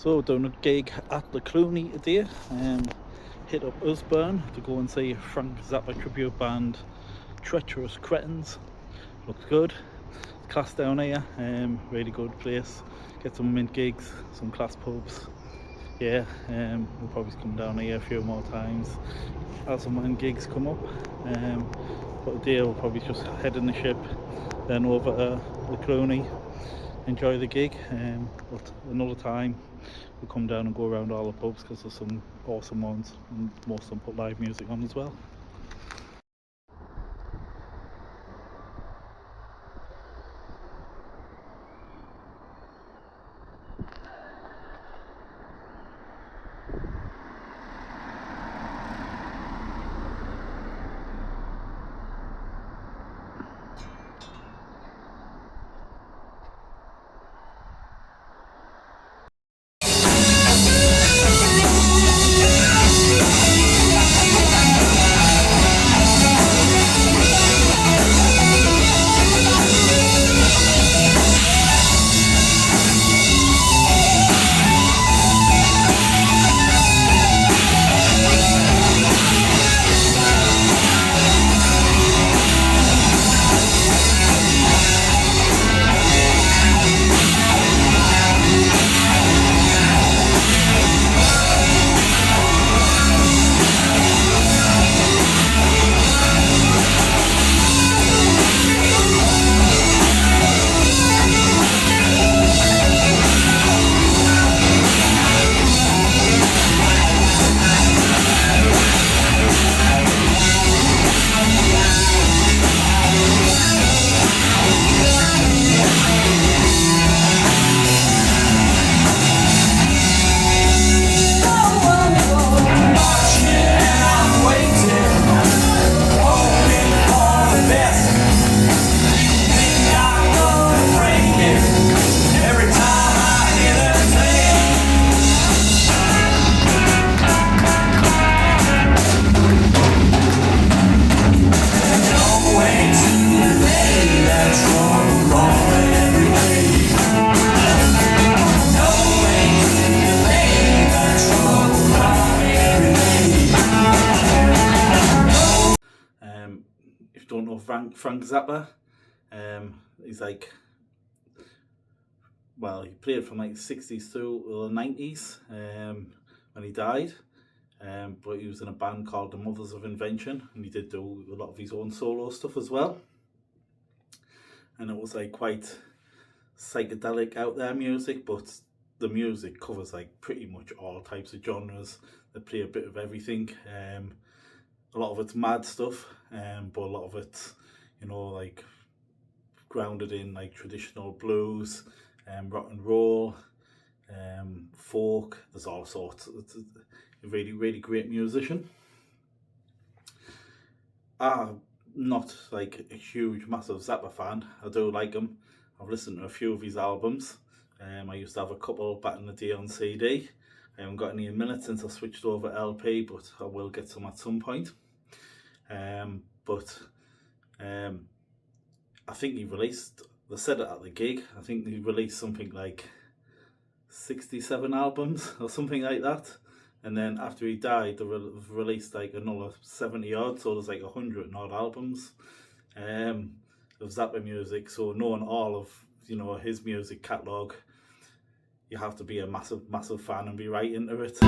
So doing a gig at the Clooney today. Hit up Usburn to go and see Frank Zappa tribute band Treacherous Cretins. Looks good. Class down here. Really good place. Get some mint gigs, some class pubs. Yeah, we'll probably come down here a few more times as some mint gigs come up. But today we'll probably just head in the ship, then over to the Clooney, enjoy the gig. But another time we'll come down and go around all the pubs because there's some awesome ones, and most of them put live music on as well. If you don't know Frank Zappa, he's like, well, he played from like the 60s through the 90s when he died, but he was in a band called the Mothers of Invention, and he did do a lot of his own solo stuff as well, and it was like quite psychedelic out there music, but the music covers like pretty much all types of genres. They play a bit of everything. A lot of it's mad stuff, but a lot of it's, you know, like grounded in like traditional blues, rock and roll, folk. There's all sorts. It's a really, really great musician. I'm not like a huge, massive Zappa fan. I do like him. I've listened to a few of his albums. I used to have a couple back in the day on CD. I haven't got any in minutes since I switched over LP, but I will get some at some point. I think he released, they said it at the gig, I think he released something like 67 albums or something like that, and then after he died they released like another 70 odd, so there's like 100 and odd albums of Zappa music. So knowing all of, you know, his music catalogue, you have to be a massive fan and be right into it.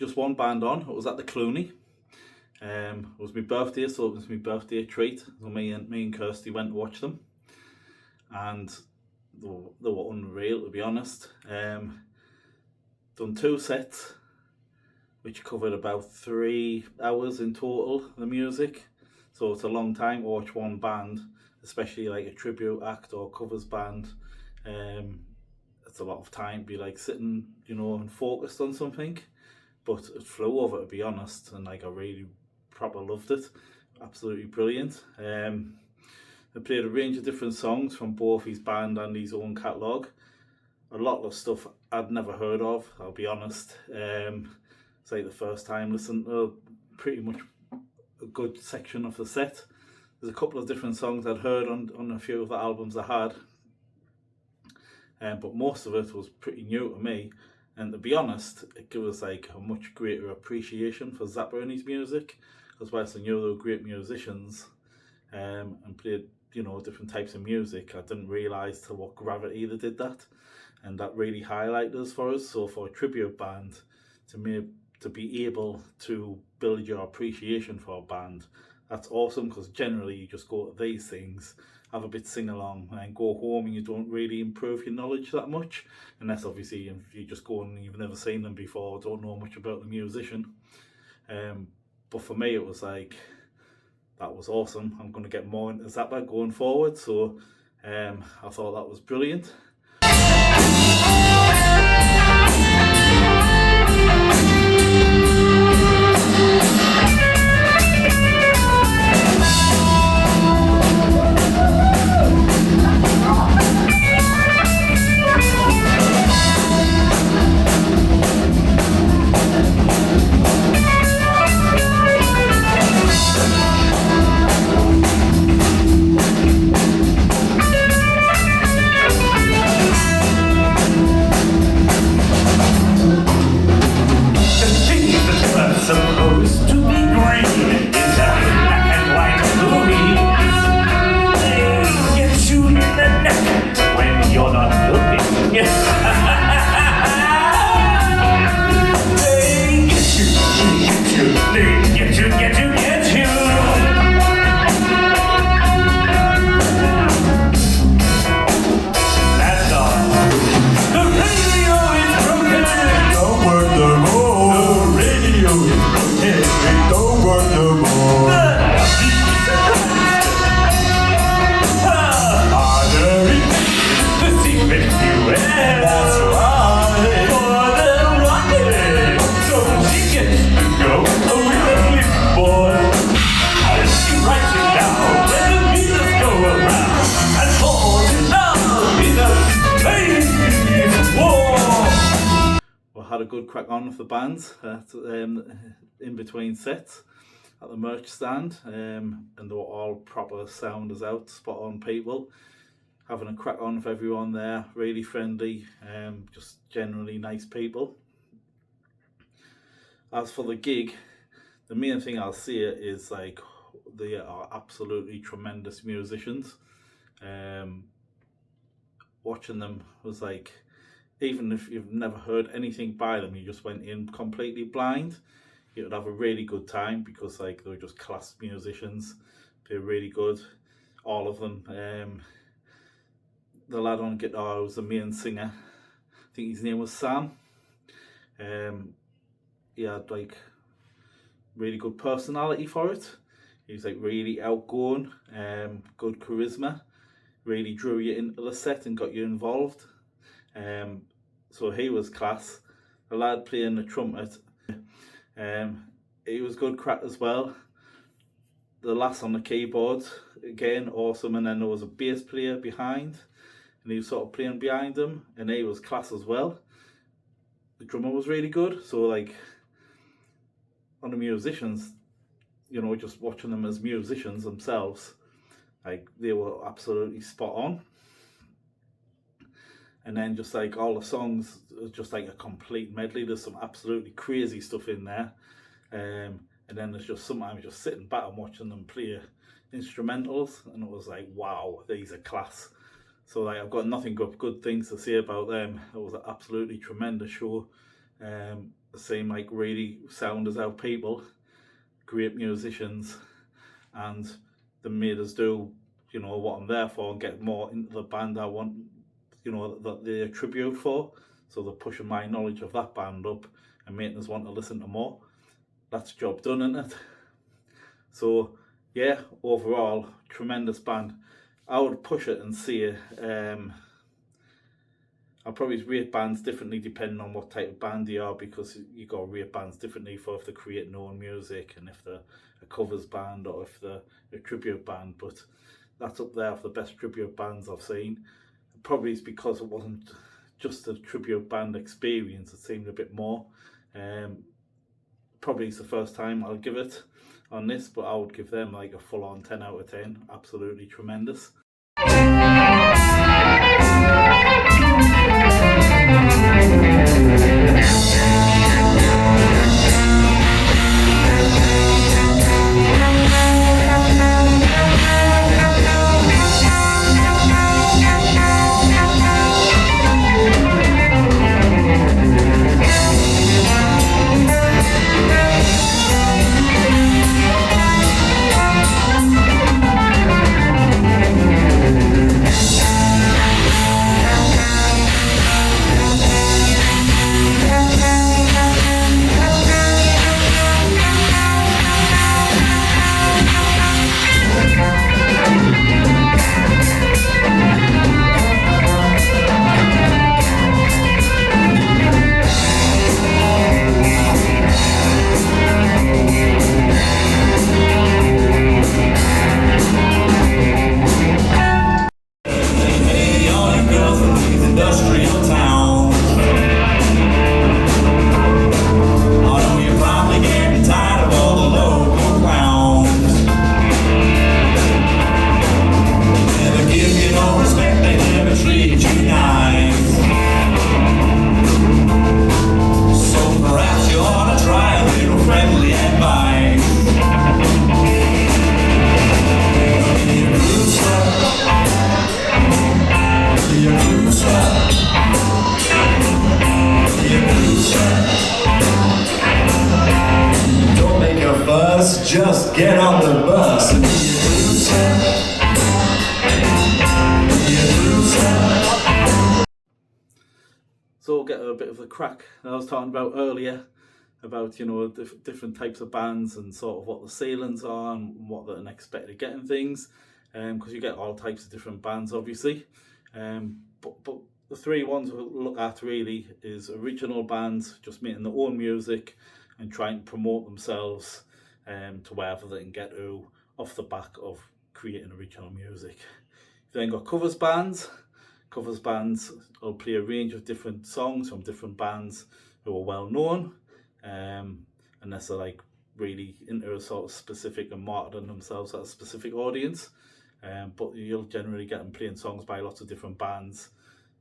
just one band on. It was at the Clooney. It was my birthday, so it was my birthday treat. So me and Kirsty went to watch them, and they were unreal, to be honest. Done 2 sets, which covered about 3 hours in total, the music. So it's a long time to watch one band, especially like a tribute act or covers band. It's a lot of time to be like sitting, and focused on something. But it flew over, to be honest, and like I really proper loved it. Absolutely brilliant. They played a range of different songs from both his band and his own catalogue. A lot of stuff I'd never heard of, I'll be honest. It's like the first time listening to pretty much a good section of the set. There's a couple of different songs I'd heard on a few of the albums I had. But most of it was pretty new to me. And to be honest, it gave us like a much greater appreciation for Zappa and his music. Because whilst I knew they were great musicians and played, different types of music, I didn't realise to what gravity they did that. And that really highlighted us for us. So for a tribute band, to be able to build your appreciation for a band, that's awesome, because generally you just go to these things, have a bit sing-along, and go home and you don't really improve your knowledge that much, unless obviously if you just go and you've never seen them before, don't know much about the musician. But for me it was like, that was awesome. I'm going to get more into Zappa going forward, so I thought that was brilliant. Had a good crack on with the band in between sets at the merch stand, and they were all proper sounders out, spot on people, having a crack on with everyone there, really friendly, just generally nice people. As for the gig, the main thing I'll say is like, they are absolutely tremendous musicians. Watching them was like, even if you've never heard anything by them, you just went in completely blind, you would have a really good time, because like they're just class musicians. They're really good, all of them. The lad on guitar was the main singer. I think his name was Sam. He had like really good personality for it. He was like really outgoing, good charisma, really drew you into the set and got you involved. So he was class. The lad playing the trumpet, he was good crack as well. The lass on the keyboard, again awesome. And then there was a bass player behind, and he was sort of playing behind him, and he was class as well. The drummer was really good. So like, on the musicians, just watching them as musicians themselves, like they were absolutely spot on. And then just like all the songs, just like a complete medley. There's some absolutely crazy stuff in there. And then there's just sometimes just sitting back and watching them play instrumentals, and it was like, wow, these are class. So like, I've got nothing but good things to say about them. It was an absolutely tremendous show. seem like really sound as out people, great musicians, and they made us do, what I'm there for and get more into the band I want, that they attribute for. So they're pushing my knowledge of that band up and making us want to listen to more. That's job done, isn't it? So yeah, overall, tremendous band. I would push it and see I'll probably rate bands differently depending on what type of band they are, because you got to rate bands differently for if they're creating their own music and if they're a covers band or if they're a tribute band. But that's up there for the best tribute bands I've seen. Probably it's because it wasn't just a tribute band experience, it seemed a bit more. Probably it's the first time I'll give it on this, but I would give them like a full on 10 out of 10. Absolutely tremendous. Just get on the bus and be a loser. So we'll get a bit of the crack that I was talking about earlier, about different types of bands and sort of what the ceilings are and what they're expected to get in things, because you get all types of different bands obviously, but the three ones we'll look at really is original bands just making their own music and trying to promote themselves to wherever they can get to off the back of creating original music. You've then got covers bands. Covers bands will play a range of different songs from different bands who are well known, unless they're like really into a sort of specific and marketing themselves at a specific audience. But you'll generally get them playing songs by lots of different bands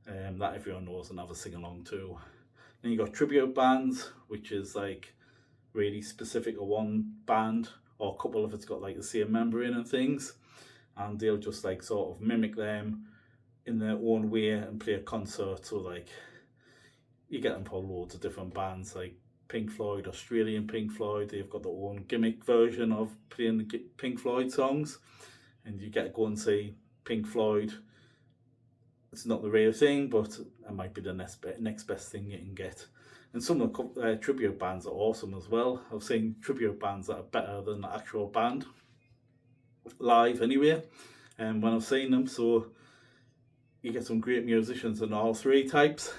that everyone knows and have a sing along to. Then you got tribute bands, which is like really specific to one band or a couple if it's got like the same member in and things, and they'll just like sort of mimic them in their own way and play a concert. So like you get them for loads of different bands like Pink Floyd, Australian Pink Floyd, they've got their own gimmick version of playing the Pink Floyd songs, and you get to go and see Pink Floyd. It's not the real thing, but it might be the next best thing you can get. And some of the tribute bands are awesome as well. I've seen tribute bands that are better than the actual band live anyway, and when I've seen them. So you get some great musicians in all three types.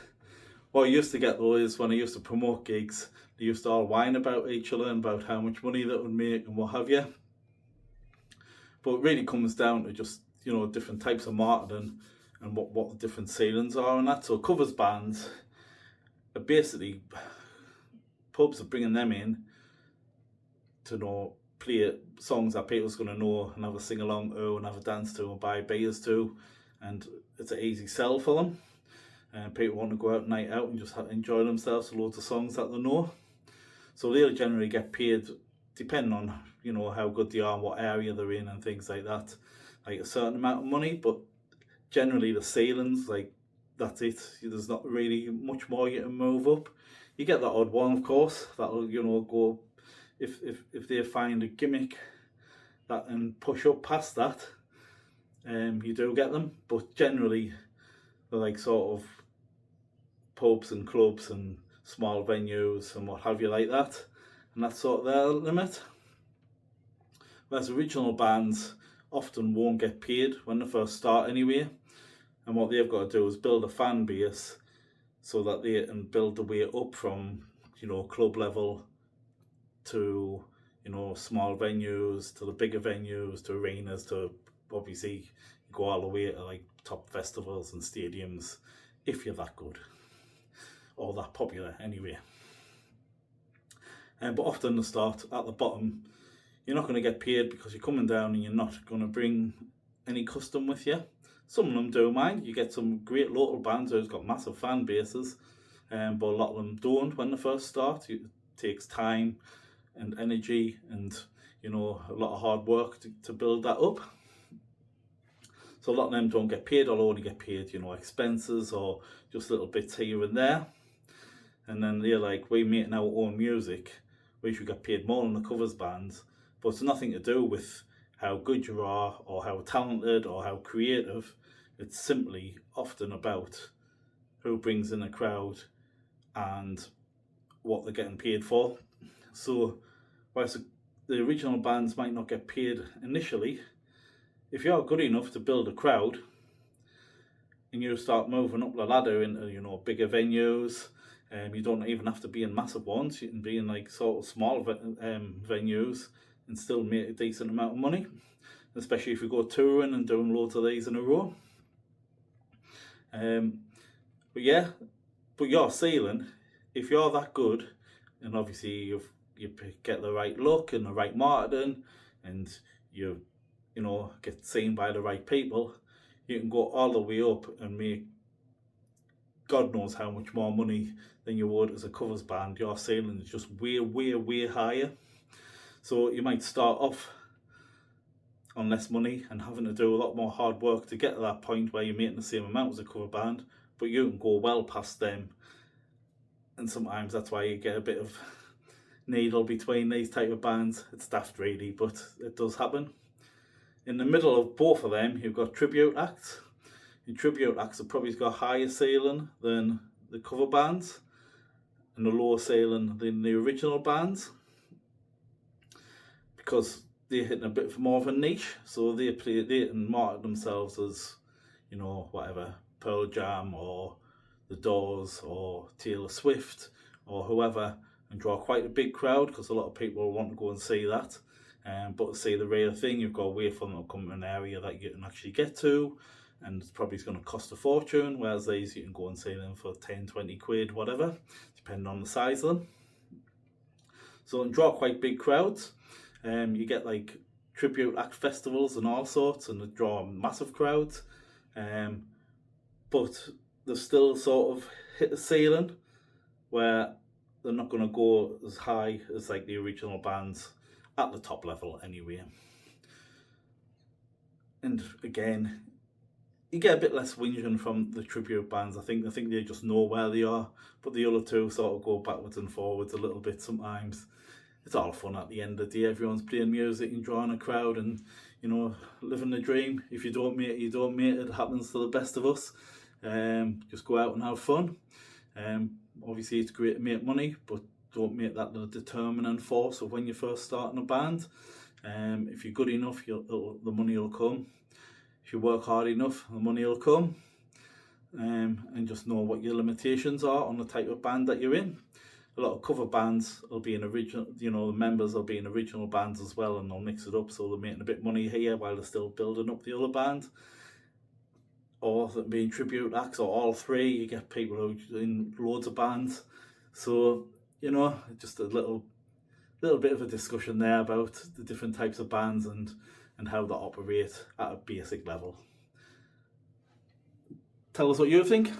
What I used to get though is when I used to promote gigs, they used to all whine about each other and about how much money that would make and what have you. But it really comes down to just different types of marketing and what the different ceilings are and that. So covers bands, basically pubs are bringing them in to play songs that people's going to know and have a sing along to and have a dance to and buy beers to, and it's an easy sell for them, and people want to go out night out and just enjoy themselves to loads of songs that they know. So they'll generally get paid depending on how good they are and what area they're in and things like that, like a certain amount of money. But generally the ceilings, like, that's it. There's not really much more you can move up. You get that odd one, of course, that'll, you know, go, if they find a gimmick that and push up past that, you do get them, but generally they're like sort of pubs and clubs and small venues and what have you like that, and that's sort of their limit. Whereas original bands often won't get paid when they first start anyway, and what they've got to do is build a fan base so that they can build the way up from, you know, club level to, you know, small venues, to the bigger venues, to arenas, to obviously go all the way to like top festivals and stadiums if you're that good or that popular anyway. But often they start at the bottom. You're not going to get paid because you're coming down and you're not going to bring any custom with you. Some of them do mind. You get some great local bands who've got massive fan bases, but a lot of them don't when they first start. It takes time and energy and, you know, a lot of hard work to build that up. So a lot of them don't get paid, or only get paid, you know, expenses or just little bits here and there. And then they're like, we're making our own music, we should get paid more than the covers bands. But it's nothing to do with how good you are or how talented or how creative. It's simply often about who brings in a crowd and what they're getting paid for. So whilst the original bands might not get paid initially, if you're good enough to build a crowd and you start moving up the ladder into, you know, bigger venues, you don't even have to be in massive ones. You can be in like sort of small venues and still make a decent amount of money, especially if you go touring and doing loads of these in a row. But your ceiling, if you're that good, and obviously you get the right look and the right marketing, and you know, get seen by the right people, you can go all the way up and make God knows how much more money than you would as a covers band. Your ceiling is just way, way, way higher. So you might start off on less money and having to do a lot more hard work to get to that point where you're making the same amount as a cover band, but you can go well past them. And sometimes that's why you get a bit of needle between these type of bands. It's daft really, but it does happen. In the middle of both of them, you've got tribute acts. Your tribute acts have probably got a higher ceiling than the cover bands and a lower ceiling than the original bands, because they're hitting a bit more of a niche. So they can market themselves as, you know, whatever, Pearl Jam or The Doors or Taylor Swift or whoever, and draw quite a big crowd because a lot of people want to go and see that. But to see the real thing, you've got to wait for them to come to an area that you can actually get to, and it's probably going to cost a fortune, whereas these you can go and see them for 10, 20 quid, whatever, depending on the size of them. So and draw quite big crowds. You get like tribute act festivals and all sorts, and they draw massive crowds. But they've still sort of hit the ceiling where they're not going to go as high as like the original bands at the top level anyway. And again, you get a bit less whinging from the tribute bands. I think they just know where they are, but the other two sort of go backwards and forwards a little bit sometimes. It's all fun at the end of the day. Everyone's playing music and drawing a crowd and, you know, living the dream. If you don't make it, you don't make it. It happens to the best of us. Just go out and have fun. Obviously it's great to make money, but don't make that the determining force of when you first start in a band. If you're good enough, the money will come. If you work hard enough, the money will come. And just know what your limitations are on the type of band that you're in. A lot of cover bands will be in original, you know, the members will be in original bands as well, and they'll mix it up so they're making a bit of money here while they're still building up the other band. Or they'll be in tribute acts, or all three. You get people who are in loads of bands. So, you know, just a little bit of a discussion there about the different types of bands and how they operate at a basic level. Tell us what you think.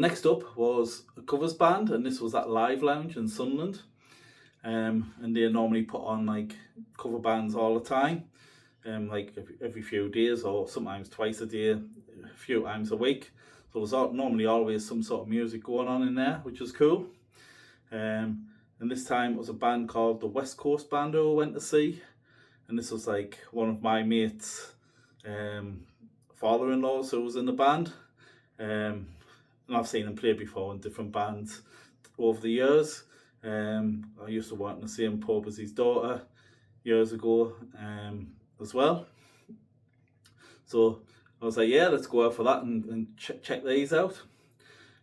next up was a covers band, and this was at Live Lounge in Sunderland. And they normally put on like cover bands all the time, like every few days or sometimes twice a day, a few times a week. So there's normally always some sort of music going on in there, which was cool. And this time it was a band called the West Coast Band who I went to see, and this was like one of my mates' father-in-laws who was in the band. And I've seen him play before in different bands over the years. I used to work in the same pub as his daughter years ago as well. So I was like, yeah, let's go out for that and check these out.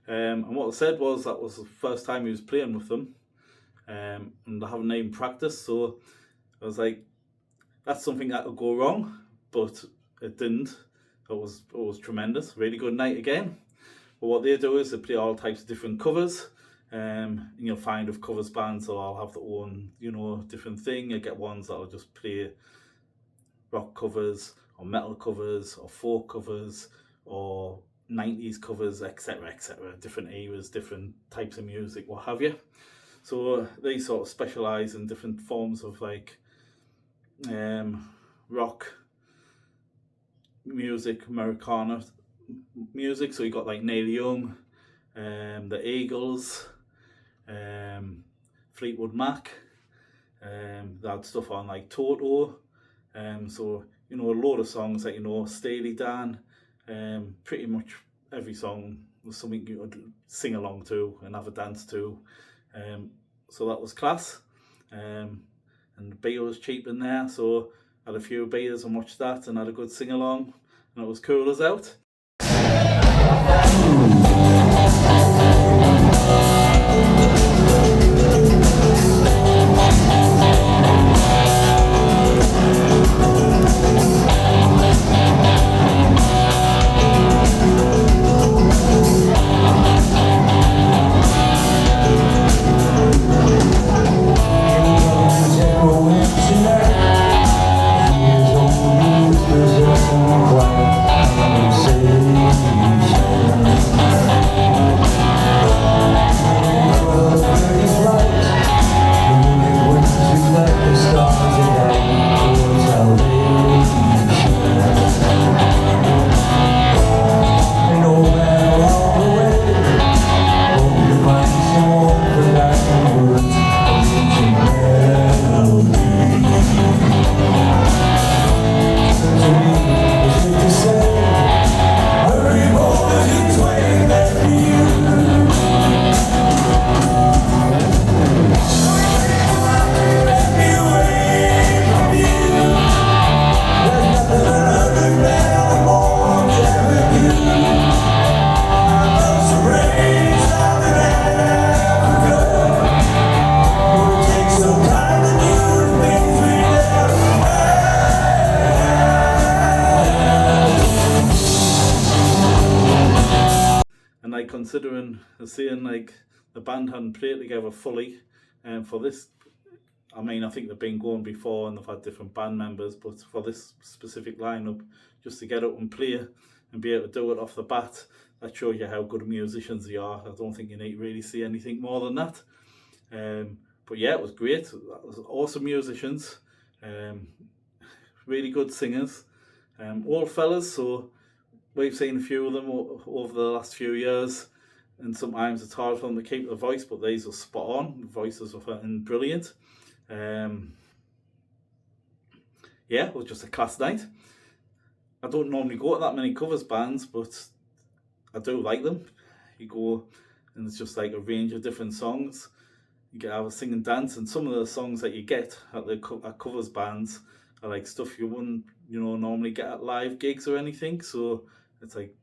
And what I said was that was the first time he was playing with them, and I haven't even practiced. So I was like, that's something that could go wrong, but it didn't. It was tremendous, really good night again. But what they do is they play all types of different covers. And you'll find with covers bands they'll all have their own, different thing. You get ones that'll just play rock covers or metal covers or folk covers or 90s covers, etc., different eras, different types of music, what have you. So they sort of specialise in different forms of like rock music, Americana music. So you got like Neil Young, the Eagles, Fleetwood Mac. They had stuff on like Toto. So a load of songs that Steely Dan. Pretty much every song was something you could sing along to and have a dance to. So that was class. And the beer was cheap in there, so I had a few beers and watched that and had a good sing along, and it was cool as out. Considering saying like the band hadn't played together fully, and for this, I think they've been going before and they've had different band members, but for this specific lineup, just to get up and play and be able to do it off the bat, that shows you how good musicians they are. I don't think you need to really see anything more than that. But yeah, it was great. That was awesome musicians, really good singers, all fellas. So we've seen a few of them over the last few years, and sometimes it's hard for them to keep the voice, but these are spot on. The voices were fucking brilliant. Yeah, it was just a class night. I don't normally go to that many covers bands, but I do like them. You go and it's just like a range of different songs. You get have a sing and dance, and some of the songs that you get at the covers bands are like stuff you wouldn't normally get at live gigs or anything. So it's like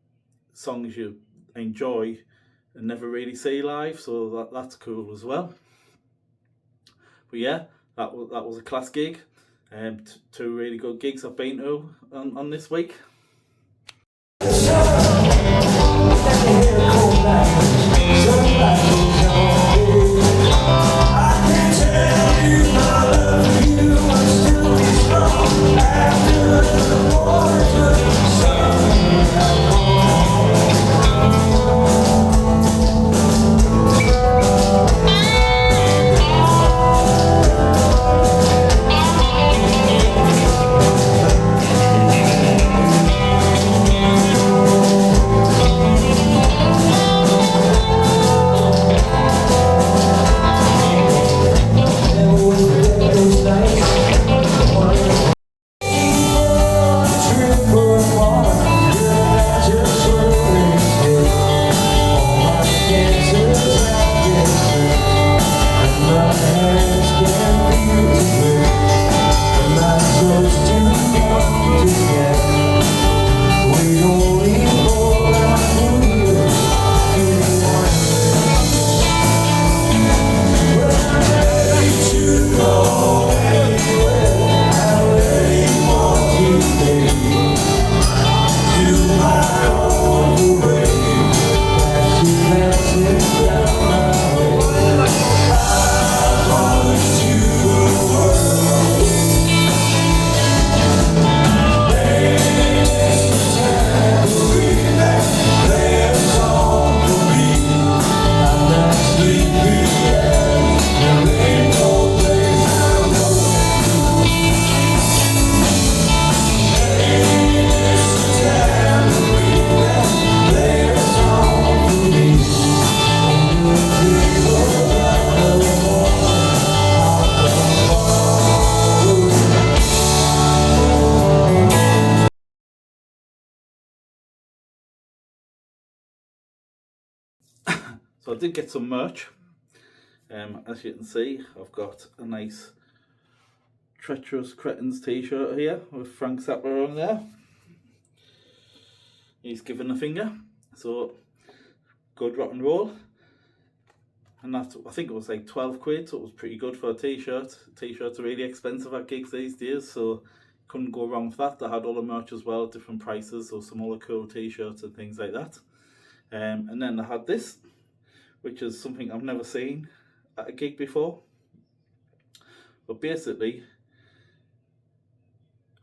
songs you enjoy and never really see live, so that's cool as well. But yeah, that was a class gig. Two really good gigs I've been to on this week. So I did get some merch. As you can see, I've got a nice Treacherous Cretins t-shirt here with Frank Zappa on there. He's giving a finger, so good rock and roll. And that, I think it was like 12 quid, so it was pretty good for a t-shirt. T-shirts are really expensive at gigs these days, so couldn't go wrong with that. They had all the merch as well, different prices, so some other cool t-shirts and things like that. And then they had this, which is something I've never seen at a gig before. But basically,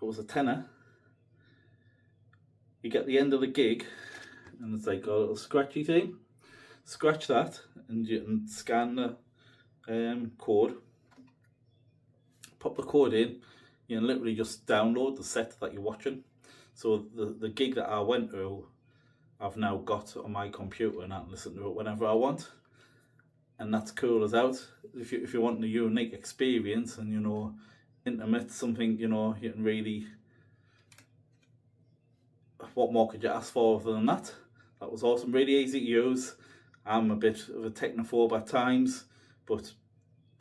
it was a tenner. You get the end of the gig, and it's like a little scratchy thing. Scratch that, and you can scan the code. Pop the code in. You can literally just download the set that you're watching. So the gig that I went to, I've now got on my computer, and I can listen to it whenever I want. And that's cool as out. If you want a unique experience and, you know, intimate, something, you know, you can really, what more could you ask for other than that? That was awesome, really easy to use. I'm a bit of a technophobe at times, but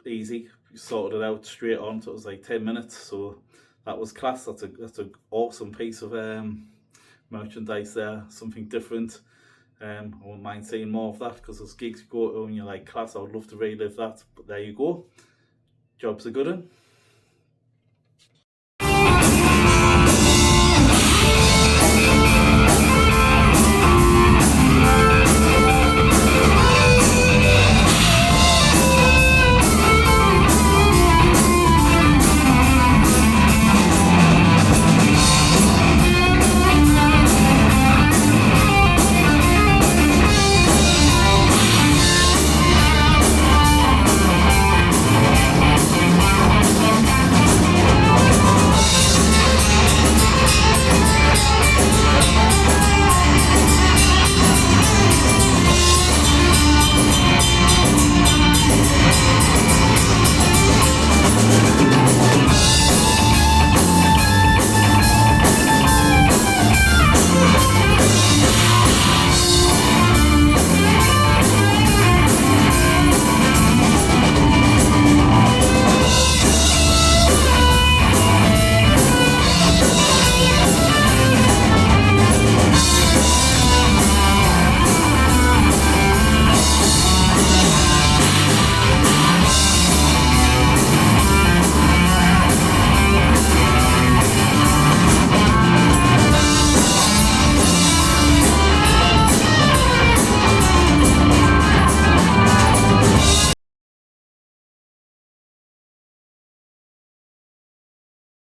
easy. You sorted it out straight on, so it was like 10 minutes. So that was class. That's an awesome piece of merchandise there, something different. I wouldn't mind seeing more of that, because there's gigs you go to and you're like, class, I would love to relive that. But there you go. Job's a good one.